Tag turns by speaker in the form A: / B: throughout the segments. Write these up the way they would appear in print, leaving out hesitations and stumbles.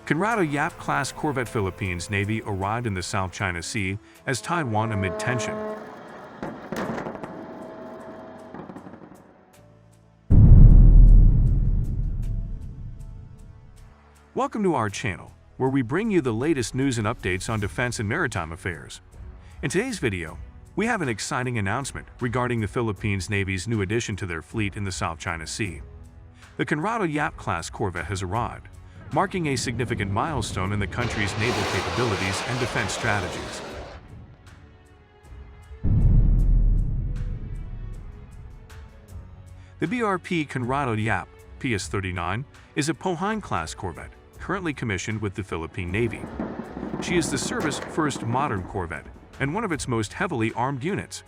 A: Conrado Yap-class corvette Philippines Navy arrived in the South China Sea as Taiwan amid tension. Welcome to our channel, where we bring you the latest news and updates on defense and maritime affairs. In today's video, we have an exciting announcement regarding the Philippines Navy's new addition to their fleet in the South China Sea. The Conrado Yap-class corvette has arrived, marking a significant milestone in the country's naval capabilities and defense strategies. The BRP Conrado Yap, PS-39, is a Pohine-class corvette, currently commissioned with the Philippine Navy. She is the service's first modern corvette and one of its most heavily armed units.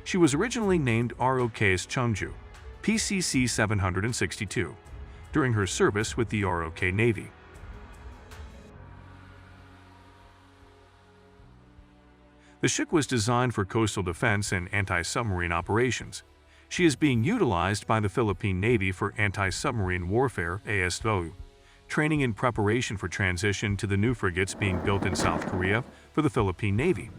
A: She was originally named ROKS Chungju, PCC 762, during her service with the ROK Navy. The ship was designed for coastal defense and anti-submarine operations. She is being utilized by the Philippine Navy for anti-submarine warfare (ASW), training in preparation for transition to the new frigates being built in South Korea for the Philippine Navy.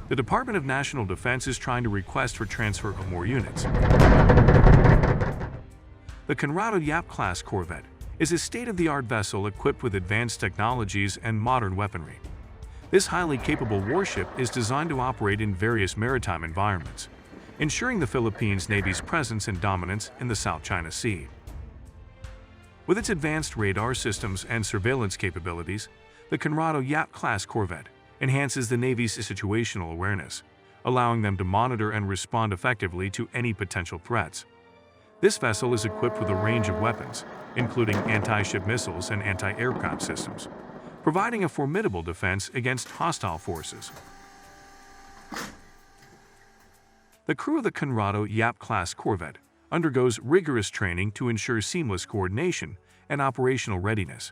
A: The Department of National Defense is trying to request for transfer of more units. The Conrado Yap-class corvette is a state-of-the-art vessel equipped with advanced technologies and modern weaponry. This highly capable warship is designed to operate in various maritime environments, ensuring the Philippines Navy's presence and dominance in the South China Sea. With its advanced radar systems and surveillance capabilities, the Conrado Yap-class corvette enhances the Navy's situational awareness, allowing them to monitor and respond effectively to any potential threats. This vessel is equipped with a range of weapons, including anti-ship missiles and anti-aircraft systems, providing a formidable defense against hostile forces. The crew of the Conrado Yap-class corvette undergoes rigorous training to ensure seamless coordination and operational readiness.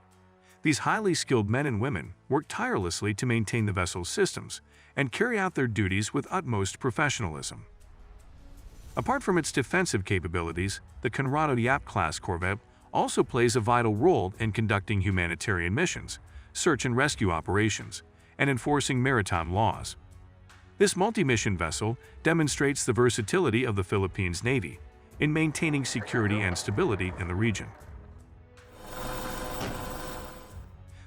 A: These highly skilled men and women work tirelessly to maintain the vessel's systems and carry out their duties with utmost professionalism. Apart from its defensive capabilities, the Conrado Yap-class corvette also plays a vital role in conducting humanitarian missions, search and rescue operations, and enforcing maritime laws. This multi-mission vessel demonstrates the versatility of the Philippines Navy in maintaining security and stability in the region.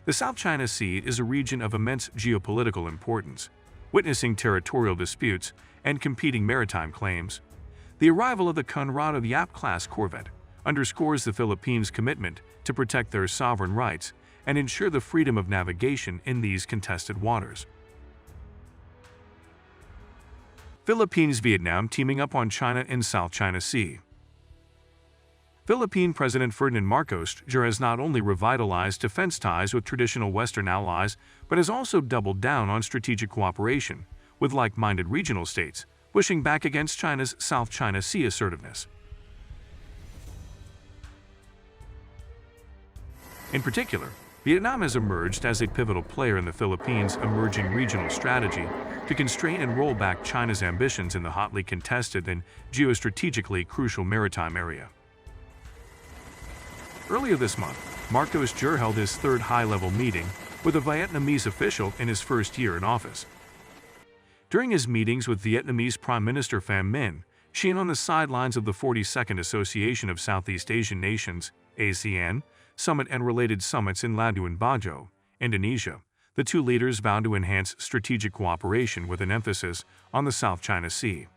A: The South China Sea is a region of immense geopolitical importance, witnessing territorial disputes and competing maritime claims. The arrival of the Conrado Yap-class corvette underscores the Philippines' commitment to protect their sovereign rights and ensure the freedom of navigation in these contested waters. Philippines-Vietnam teaming up on China in South China Sea. Philippine President Ferdinand Marcos Jr. has not only revitalized defense ties with traditional Western allies, but has also doubled down on strategic cooperation with like-minded regional states, pushing back against China's South China Sea assertiveness. In particular, Vietnam has emerged as a pivotal player in the Philippines' emerging regional strategy to constrain and roll back China's ambitions in the hotly contested and geostrategically crucial maritime area. Earlier this month, Marcos Jr. held his third high-level meeting with a Vietnamese official in his first year in office. During his meetings with Vietnamese Prime Minister Pham Minh, Chien on the sidelines of the 42nd Association of Southeast Asian Nations (ASEAN) summit and related summits in Labuan Bajo, Indonesia, the two leaders vowed to enhance strategic cooperation with an emphasis on the South China Sea.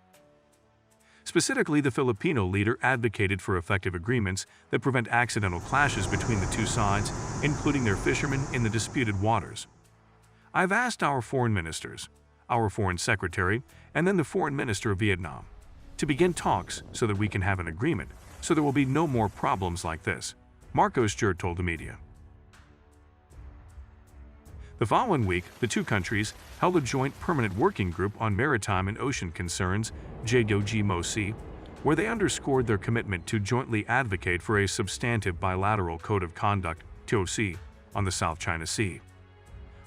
A: Specifically, the Filipino leader advocated for effective agreements that prevent accidental clashes between the two sides, including their fishermen in the disputed waters. "I've asked our foreign ministers, our foreign secretary, and then the foreign minister of Vietnam, to begin talks so that we can have an agreement, so there will be no more problems like this," Marcos Jr. told the media. The following week, the two countries held a joint permanent working group on maritime and ocean concerns, JOGMOC, where they underscored their commitment to jointly advocate for a substantive bilateral code of conduct, TOC, on the South China Sea.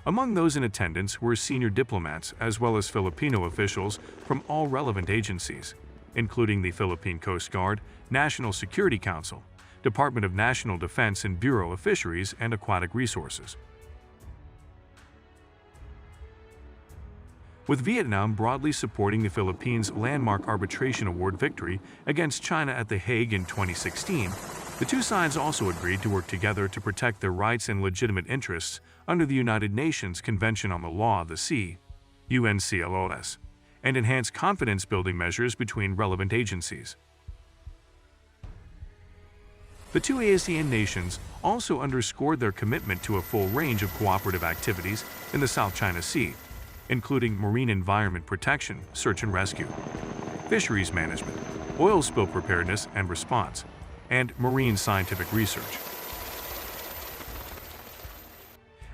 A: Among those in attendance were senior diplomats as well as Filipino officials from all relevant agencies, including the Philippine Coast Guard, National Security Council, Department of National Defense and Bureau of Fisheries and Aquatic Resources. with Vietnam broadly supporting the Philippines' landmark arbitration award victory against China at The Hague in 2016. The two sides also agreed to work together to protect their rights and legitimate interests under the United Nations Convention on the Law of the Sea, UNCLOS, and enhance confidence-building measures between relevant agencies. The two ASEAN nations also underscored their commitment to a full range of cooperative activities in the South China Sea, including marine environment protection, search and rescue, fisheries management, oil spill preparedness and response, and marine scientific research.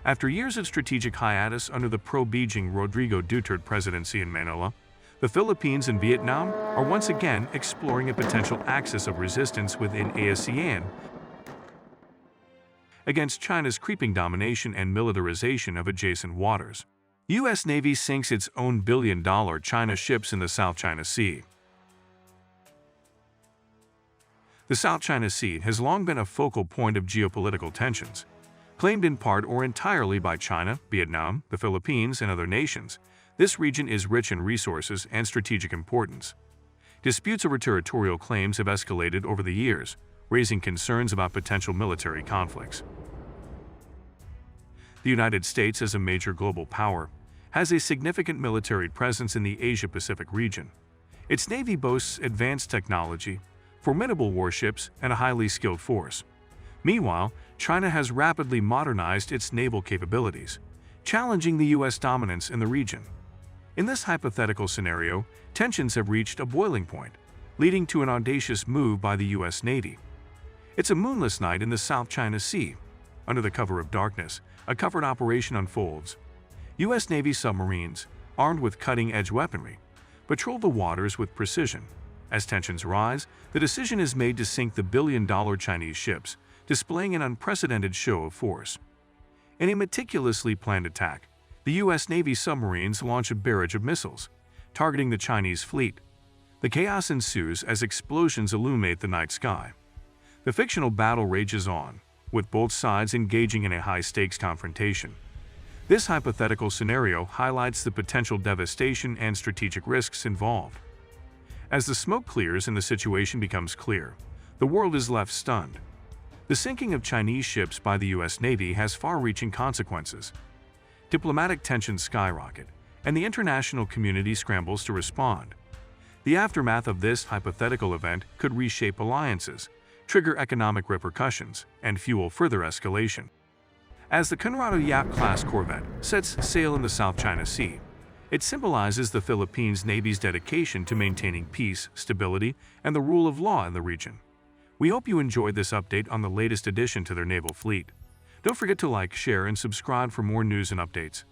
A: After years of strategic hiatus under the pro-Beijing Rodrigo Duterte presidency in Manila, the Philippines and Vietnam are once again exploring a potential axis of resistance within ASEAN against China's creeping domination and militarization of adjacent waters. U.S. Navy sinks its own billion-dollar China ships in the South China Sea. The South China Sea has long been a focal point of geopolitical tensions, claimed in part or entirely by China, Vietnam, the Philippines, and other nations. This region is rich in resources and strategic importance. Disputes over territorial claims have escalated over the years, raising concerns about potential military conflicts. The United States, as a major global power, has a significant military presence in the Asia-Pacific region. Its Navy boasts advanced technology, formidable warships, and a highly skilled force. Meanwhile, China has rapidly modernized its naval capabilities, challenging the U.S. dominance in the region. In this hypothetical scenario, tensions have reached a boiling point, leading to an audacious move by the U.S. Navy. It's a moonless night in the South China Sea. Under the cover of darkness, a covert operation unfolds. U.S. Navy submarines, armed with cutting-edge weaponry, patrol the waters with precision. As tensions rise, the decision is made to sink the billion-dollar Chinese ships, displaying an unprecedented show of force. In a meticulously planned attack, the U.S. Navy submarines launch a barrage of missiles, targeting the Chinese fleet. The chaos ensues as explosions illuminate the night sky. The fictional battle rages on, with both sides engaging in a high-stakes confrontation. This hypothetical scenario highlights the potential devastation and strategic risks involved. As the smoke clears and the situation becomes clear, the world is left stunned. The sinking of Chinese ships by the U.S. Navy has far-reaching consequences. Diplomatic tensions skyrocket, and the international community scrambles to respond. The aftermath of this hypothetical event could reshape alliances, trigger economic repercussions, and fuel further escalation. As the Conrado Yap-class corvette sets sail in the South China Sea, it symbolizes the Philippines Navy's dedication to maintaining peace, stability, and the rule of law in the region. We hope you enjoyed this update on the latest addition to their naval fleet. Don't forget to like, share, and subscribe for more news and updates.